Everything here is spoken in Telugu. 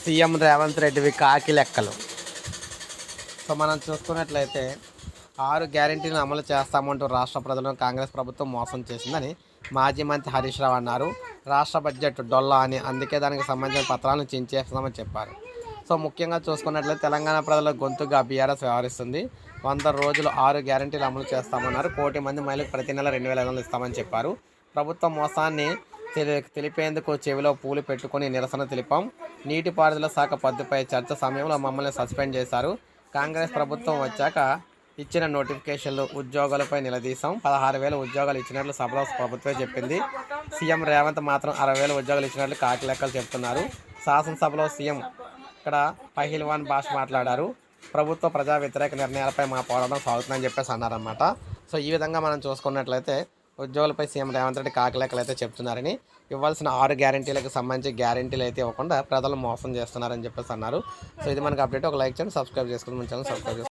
సీఎం రేవంత్ రెడ్డివి కాకి లెక్కలు. సో మనం చూసుకున్నట్లయితే 6 గ్యారెంటీలను అమలు చేస్తామంటూ రాష్ట్ర ప్రజలను కాంగ్రెస్ ప్రభుత్వం మోసం చేసిందని మాజీ మంత్రి హరీష్ రావు అన్నారు. రాష్ట్ర బడ్జెట్ డొల్లా అని, అందుకే దానికి సంబంధించిన పత్రాలను చించేస్తామని చెప్పారు. సో ముఖ్యంగా చూసుకున్నట్లయితే తెలంగాణ ప్రజల గొంతుగా బీఆర్ఎస్ వ్యవహరిస్తుంది. 100 రోజులు 6 గ్యారెంటీలు అమలు చేస్తామన్నారు. 1 కోటి మంది మహిళలకు ప్రతి నెల 2,500 ఇస్తామని చెప్పారు. ప్రభుత్వ మోసాన్ని తెలిపేందుకు చెవిలో పూలు పెట్టుకుని నిరసన తెలిపాం. నీటిపారుదల శాఖ పద్దుపై చర్చ సమయంలో మమ్మల్ని సస్పెండ్ చేశారు. కాంగ్రెస్ ప్రభుత్వం వచ్చాక ఇచ్చిన నోటిఫికేషన్లు ఉద్యోగాలపై నిలదీశాం. 16,000 ఉద్యోగాలు ఇచ్చినట్లు సభలో ప్రభుత్వమే చెప్పింది. సీఎం రేవంత్ మాత్రం 60,000 ఉద్యోగాలు ఇచ్చినట్లు కాకి లెక్కలు చెప్తున్నారు. శాసనసభలో సీఎం ఇక్కడ పహిల్వాన్ భాష మాట్లాడారు. ప్రభుత్వ ప్రజా వ్యతిరేక నిర్ణయాలపై మా పోరాటం సాగుతుందని చెప్పేసి అన్నారన్నమాట. సో ఈ విధంగా మనం చూసుకున్నట్లయితే ఉద్యోగులపై సీఎం రేవంత్ రెడ్డి కాకి లెక్కలు అయితే చెప్తున్నారని, ఇవ్వాల్సిన 6 గ్యారెంటీలకు సంబంధించి గ్యారెంటీలు అయితే ఇవ్వకుండా ప్రజలు మోసం చేస్తున్నారని చెప్పేసి అన్నారు. సో ఇది మనకు అప్డేట్. ఒక లైక్ చేయండి, సబ్స్క్రైబ్ చేసుకోండి, మన ఛానల్ సబ్స్క్రైబ్ చేసుకోండి.